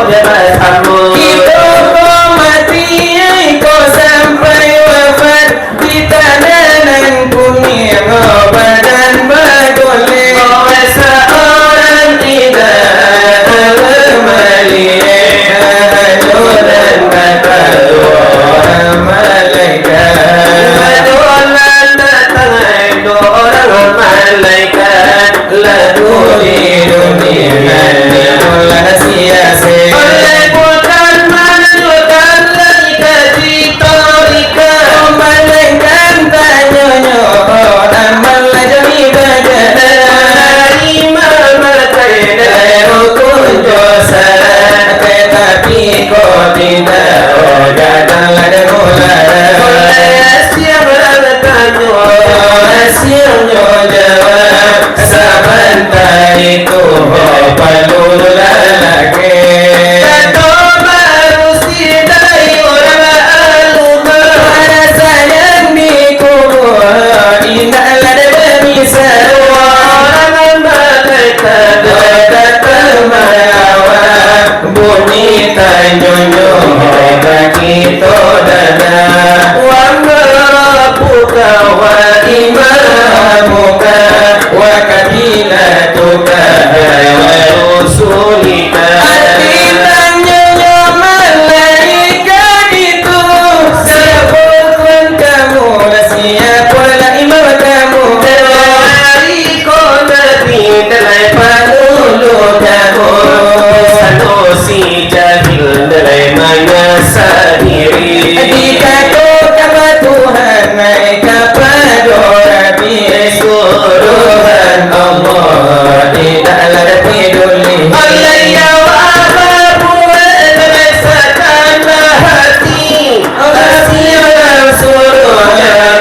Kita kau mati, kau sampai wafat, kita nanang bumi badan bergolek. Seorang tidak kembali, hancur dan kata malaikat. Lalu di dunia mulai sia-sia. Bukan menunjukkan lagi retorika, malaikat tanya-nya amal jadi badan. Iman malaikat rukun dosa, tetapi kau tidak datang ada mulai. Siapa bertanya, siapa jawab. Sebentar itu perlu lelaki. Kata manusia dari orang alumma, sayang di kubur indahlah demi semua. Orang malaikat datang merawat, bunyi tanjung bagi todana. Wa rabbuka wa imamuka wa kabilatuka wa rusulika. Artinya malaikat itu siapapun kamu, siapalah imam kamu. Dari kau nabi dalai panulu kamu, sanusi jahil dalai maya sendiri. Dikatakan Tuhan naik kepada Rabbi suruhan Allah tidaklah peduli. Allah ya wahab rasakan hati, asyam suruh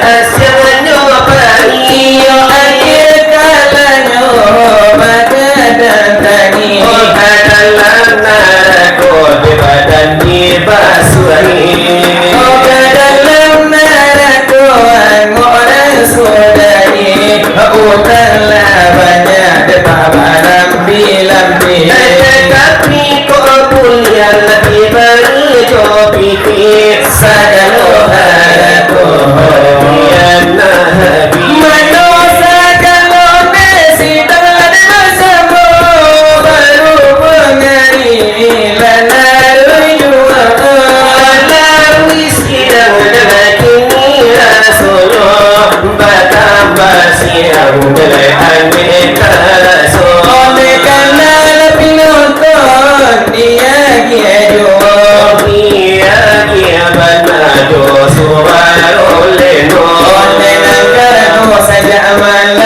asyam nyopani, akhir kalanya badan tani. Dalam naraku di badan dibasuhi. Dalam naraku orang sudari, utanglah banyak depan lambi-lambi. Tetapi kau punya lebih beri topik segala haraku yang nabi. Manusia kalau nasi dan bersama baru mengari lalu jua lalu sidang dengan kini rasulullah bertambah siang dari aneka rasul. Oleh karena lebih nonton dia jua dia benar suara oleh no. Oleh negara saja amalan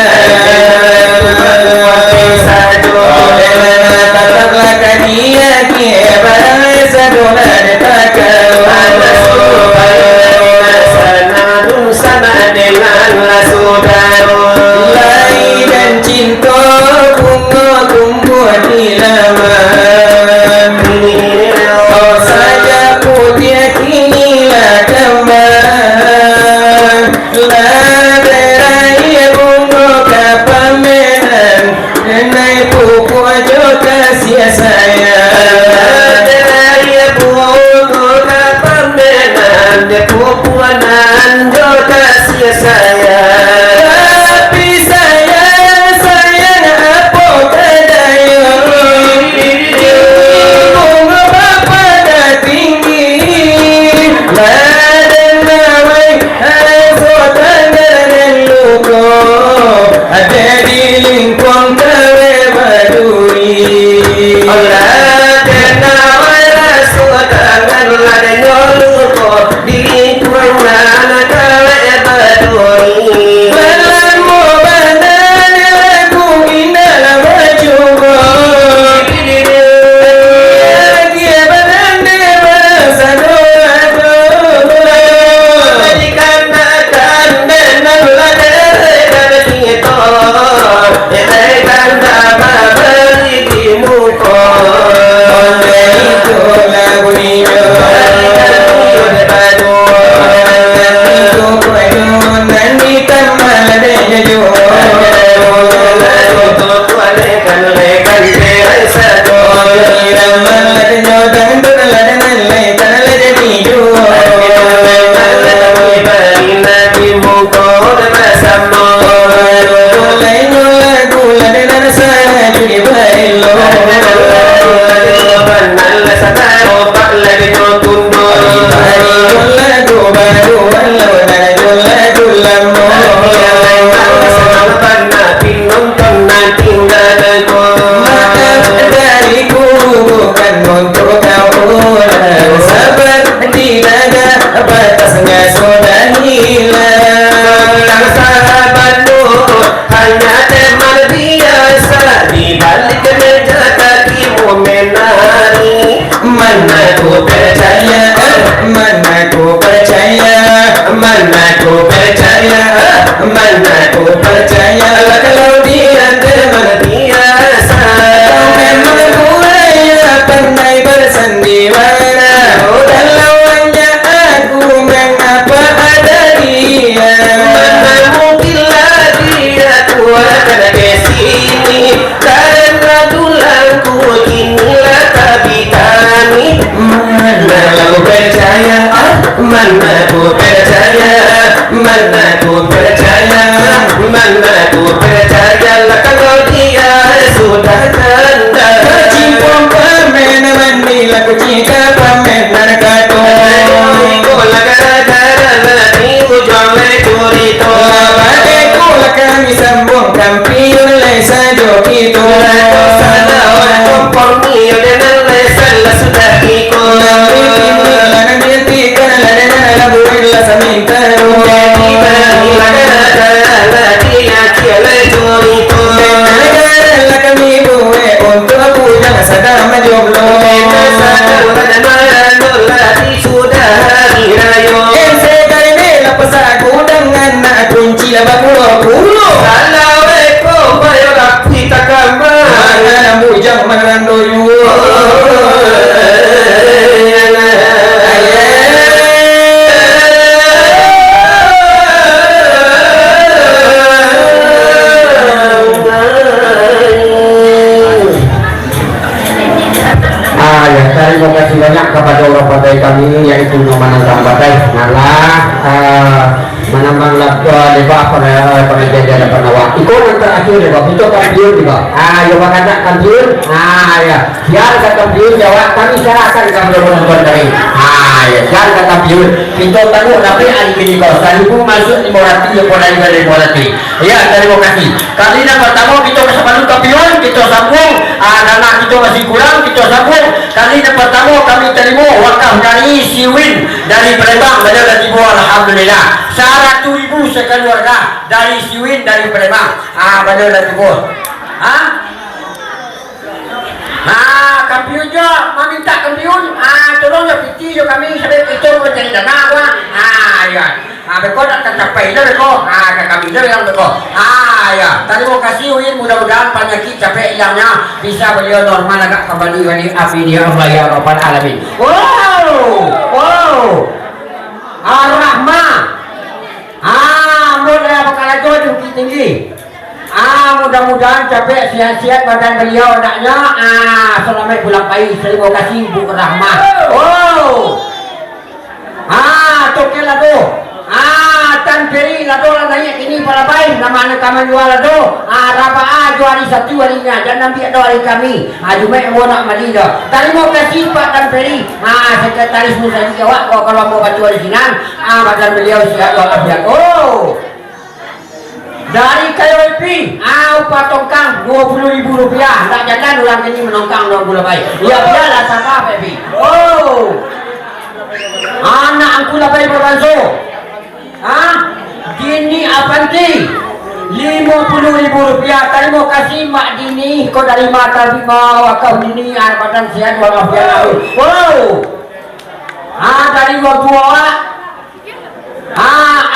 saya pamenan kato ko lagara ni ujame chori to bate ko lakami sambung kampiun lesa jokito sana ora komporni denan lesa lasudaki ko nanti kana lana labu illa samintaro lagara dia kiale chori to lakami buwe untuk puja sadam joblo kunci la bakulo salawe ko bayo rakita kamba ana mujang manando yu terima kasih banyak kepada orang badai kami yaitu Manambang Badai Manambang Labdua Deba pada jadi ada penawar ikut yang terakhir Deba itu kampiun juga yang kata kampiun ya siar kata kampiun jawab kami serahkan kamu menonton dari ya siar kata kampiun itu tahu tapi hari ini kau salibu masuk di morati yang mulai dari morati ya terima kasih kali ini pertama kita kesempatan kampiun kita sambung anak kita masih kurang kita sambung kali ini pertama kami terima wakaf dari Siwin dari Palembang beliau dah tiba alhamdulillah 100.000 sekeluarga dari Siwin dari Palembang beliau dah tiba kampiun je meminta kampiun tolong je piti je kami sampai itu mencari dana ya beko nak tercapai dah beko kami dah yang beko ya terima kasih Win mudah-mudahan penyakit capek hilangnya bisa beliau normal agak kembali wali amin ya Allah ya Rabbal alamin wow Ar-Rahmah mudah bakal aja tinggi mudah-mudahan capek sihat-sihat badan beliau anaknya selamat pulang baik terima kasih Bu Rahmah toke lado Tan Peri lado lah naik ini para baik nama anak kami jual lado rapa jual hari Sabtu harinya dan nanti ada hari kami Jumat mau nak mandi dah terima kasih Pak Tan Peri sekretaris Musa Jawab kalau mau bantu di sini badan beliau sihat walafiat dari KLP upah tongkang Rp20.000 tak jalan orang ini menongkang orang gula baik ya biarlah sama baby anak angku labai berbanso Dini Avanti Rp50.000 terima kasih Mak Dini kau dari mata bima wakaf Dini badan sihat walafiat dari Wabua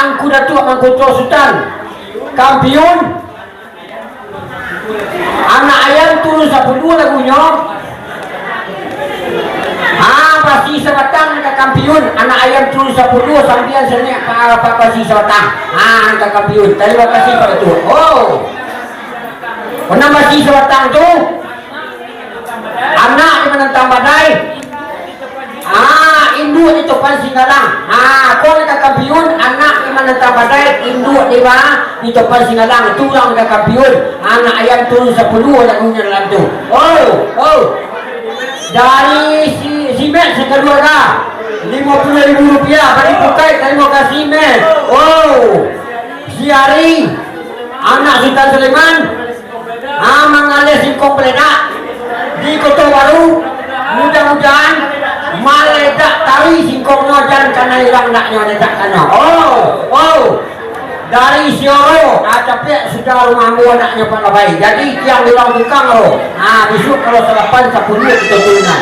angku Datuk Mangkuto Sultan kampiun anak ayam turun 10 lagunya pasti sebatang ke kampiun anak ayam turun 10 sambian senek apa pasti sebatang ke kampiun terima kasih Pak Ketua pernah masih sebatang tu anak di menentang badai induk di topan Singalang kau ke kampiun anak di menentang badai induk di topan Singalang tulang ke kampiun anak ayam turun 10 lagunya dalam tu dari si Met sekeluarga Rp50.000 bagi Pukai terima kasih Met si Ari anak Sultan Sulaiman mengalir singkong peledak di Kota Baru mudah-mudahan maledak tari singkongnya jangan karena hilang naknya ledak karena dari Sioro capek sudah rumahmu anaknya Pak Labai jadi yang hilang tukang besok kalau selepan 10 kita turunan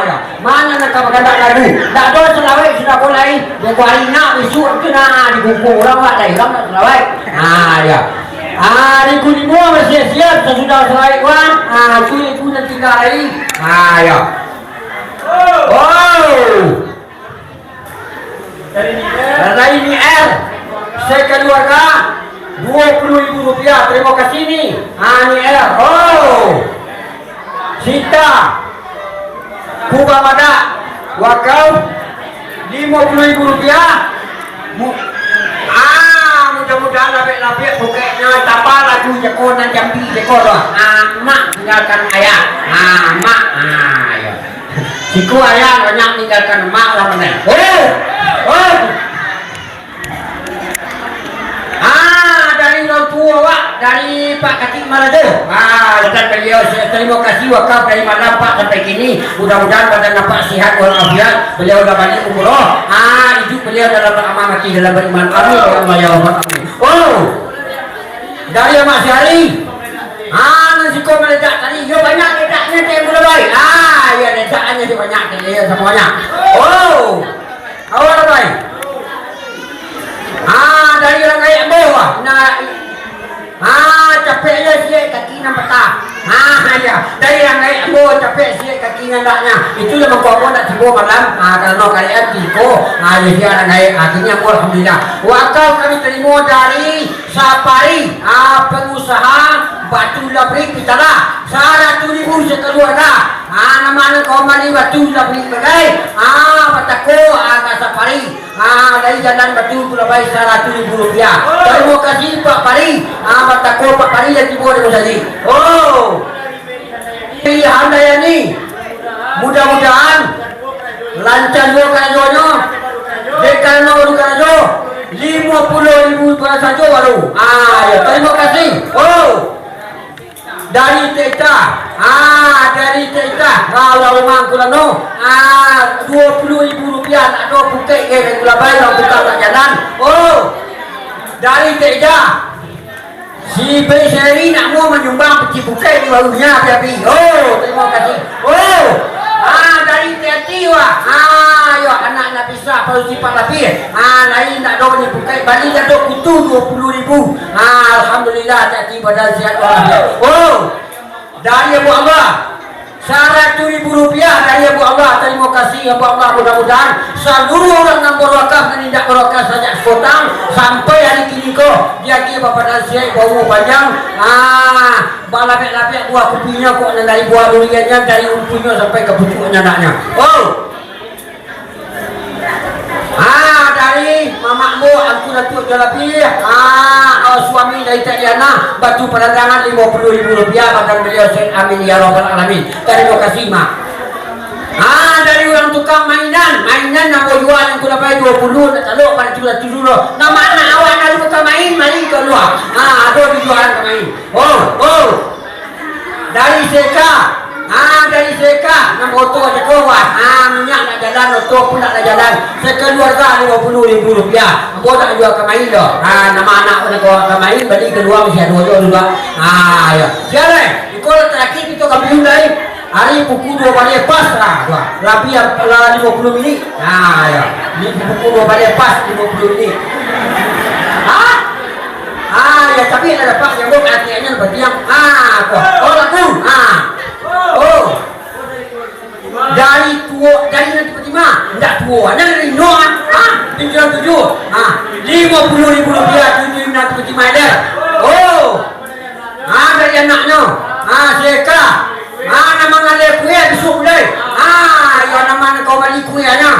ya mana nak kabar lagu tak ada selawai sudah mulai hari nak besok itu dikumpul orang tak ada hilang nak selawai ya di Kunimua masih siap sesudah selawai kawan itu nanti kali ya dari ini sekeluarga Rp20.000 terima kasih nih Sita Kuba Mada wakaf Rp50.000 mudah-mudahan lapik-lapik bukanya tapal lagu jekonan jambi jekor mak tinggalkan ayah mak Siku ayah banyak meninggalkan emak lah mana. Oh. Dari orang tua Wak, dari Pak Katik Malado. Dan beliau saya terima kasih wakaf dari mana Pak sampai kini. Mudah-mudahan badan Bapak sihat walafiat. Beliau dah balik umroh. Hidup beliau dalam beramal mati dalam beriman. Amin ya Allah ya Allah. Oh. Dari Mak Syari. Nasi kau meledak tadi. Yo banyak ledaknya teh mula baik. Ya ledakannya dia banyak dia semuanya. Oh. Awal baik. Dari orang kayak bawah. Capeknya siap kaki nak petang. Ya. Dari yang naik bawah capek siap kaki naknya. Itu yang membawa nak tidur malam. Kalau kalian tidur, dia orang naik. Akhirnya alhamdulillah. Wakaf kami terima dari Sapari, pengusaha Batu Labrik Pitala. 100,000 sekeluarga. Nama kau mani Batu Labrik bagai. Batako agak Sapari. Dari jalan Batu Pulabai 100,000 rupiah. Terima kasih Pak Pari. Batako Pak Pari yang tiba dengan tadi. Oh. Pilihan daya ni. Mudah-mudahan lancar juga karajonya. Dekan no karajo 50,000 per saja baru. Ya, terima kasih. Oh. Dari Teta. Dari Teta. Kalau memang kulano 20,000 rupiah nak do bukai ke gula bayar buka tak jalan. Oh. Dari Teta. Si Beseri nak mau menyumbang peci bukai di barunya tapi. Oh, terima kasih. Oh. Dari Tiati wah. Yo anak-anak bisa kalau sifat lebih. Lain nak do ni bukai balik dah do kutu 20,000. Alhamdulillah Tiati badan sihat walafiat. Oh. Dari Abu Allah 100,000 rupiah dari Abu Allah. Terima kasih Abu Allah. Mudah-mudahan seluruh orang yang berwakaf dan tidak berwakaf saja sekotang sampai hari kini kau dia kira bapak nasihat bau panjang. Balapek-lapek buah kopinya kok dari buah duriannya dari umpunya sampai ke pucuknya anaknya. Oh. Dari mamakmu aku datuk jalapi. Suami dari Tadiana batu perandangan 50,000 rupiah. Bahkan beliau Syed Amin ya Rabbal Alamin. Terima kasih mak. Dari orang tukang mainan nak mau jual yang kuda bayar 20 nak taluk pada tulah dulu. Nama anak awak nak tukang main mari keluar. Ada dijual ke main. Oh. Dari Seka. Dari Seka nak motor je keluar. Minyak nak jalan, motor pun nak jalan. Sekeluarga 50,000 rupiah. Apa nak jual ke main dah. Nama anak pun nak jual ke main, balik keluar mesti ada jual juga. Ya. Siapa? Ikut terakhir kita kami mulai. Hari pukul 2 balik pas lah. Rapi 50 minit. Ya. Ni pukul 2 balik pas 50 minit. Ya tapi ada dapat yang dok artinya berdiam. Oh laku. Oh. Dari tua, dari nanti pertima, tidak tua, dari Noah, pinjam 7, 50,000 rupiah, 7 nanti pertima ada. Oh. Dari anaknya, Seka, nama ngalih kuih besok boleh. Ya nama kau balik kuihnya,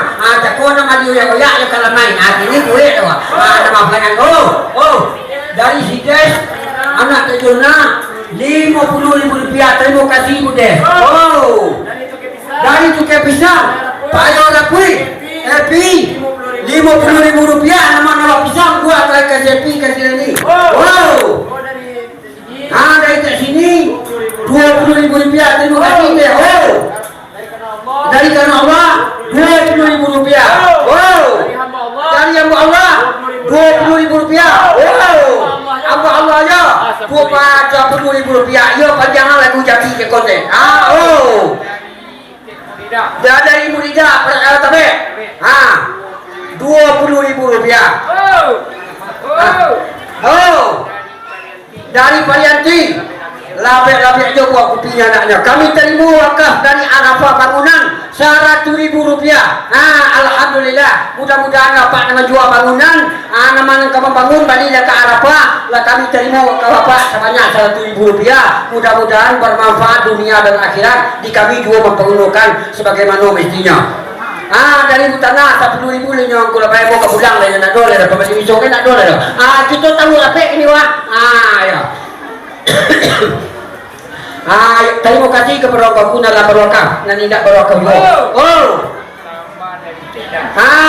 kau nama dia ya kalau main, ini kuih tu. Nama pelan. Oh. Dari Sides, anak terjuna 50,000 rupiah. Terima kasih Budes. Oh. Dari Tukar Pisang, Payo Rapui, Happy 50,000 rupiah. Nama pisang gua akan kasih Happy kasih ini. Oh. Dari tak sini 20,000 rupiah. Terima kasih deh. Oh. Dari karena Allah 20,000 rupiah. Oh. Dari yang Allah 20,000 rupiah. Oh. Apa Allah ya? Buat 20,000 rupiah. Yo panjangan lagu jadi ke konten. Oh. Dah dari Ibu Rida Tabek. 20,000 rupiah. Oh. Dari Parianti. Labek-labek je buat kopinya anaknya. Kami terima wakaf dari Arafah Bangunan 100,000 rupiah. Alhamdulillah. Mudah-mudahan dapat nama jual bangunan. Nama yang kamu bangun balik ke Arafah. Lah kami terima wakaf bapak sebanyak 100,000 rupiah. Mudah-mudahan bermanfaat dunia dan akhirat. Di kami juga mempergunakan sebagaimana mestinya. Dari Butana 10,000 le nyong kula bayar mo kabulang le na dole da pamali miso kay na dole da. Kita tahu apa ini wah. Ya. Terima kasih kepada Bapak Nala berwakaf dan tidak berwakaf juga.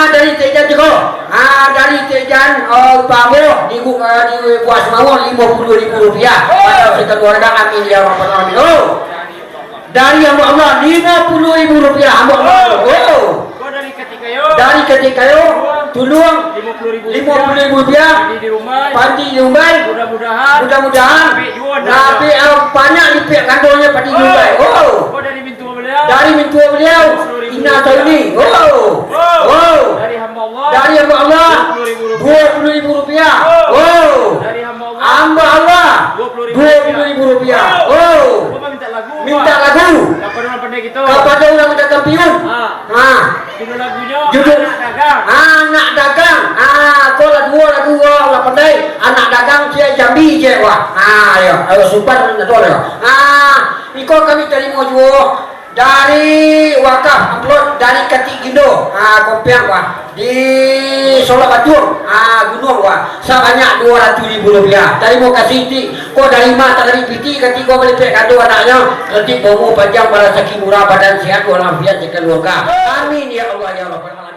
Dari Tejan juga. Dari Tejan Pabo di Buah Semawon Rp50.000. Pada sekitar keluarga, amin ya rabbal alamin. Dari hamba Allah Rp50.000. Hamba Allah. Dari ketika yo tolong Rp50.000 padi di Rumbai. Mudah-mudahan Nabi banyak di pihak kantornya padi di Rumbai. Dari mintua beliau Inna Tauni. Dari hamba Allah Rp20.000. Hamba Allah Rp20.000. Minta lagu kepada orang ada kampiun. Judul anak dagang. Kau lagu lah pandai. Anak dagang cia Jambi je wah. Ayo super nak tahu ya. Iko kami terima juga dari wakaf upload dari Kati Gindo, Kompiang wah di Solo Batur, Gunung wah sebanyak Rp200.000. Terima kasih ti. Kau dari mata dari piti kati kau beli pek kado anaknya. Nanti bomo panjang pada sakit murah badan sehat walafiat keluarga. Amin ya Allah ya Rabbal alamin.